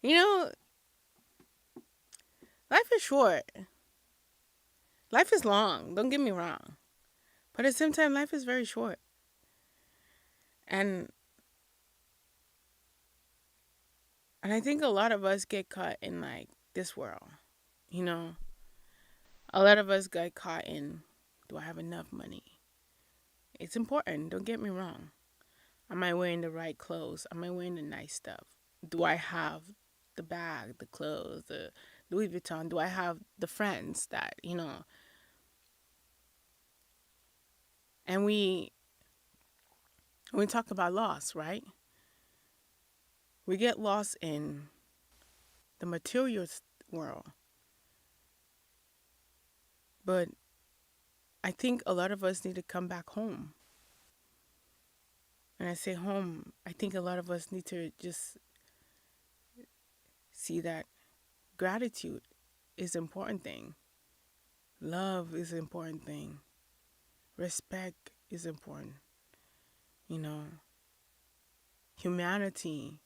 You know, life is short. Life is long. Don't get me wrong. But at the same time, life is very short. And and I think a lot of us get caught in like this world. You know, a lot of us get caught in, do I have enough money? It's important. Don't get me wrong. Am I wearing the right clothes? Am I wearing the nice stuff? Do I have the bag, the clothes, the Louis Vuitton? Do I have the friends that, and we talk about loss, right? We get lost in the material world. But I think a lot of us need to come back home. And I say home, I think a lot of us need to just see that gratitude is an important thing. Love is an important thing. Respect is important. You know, humanity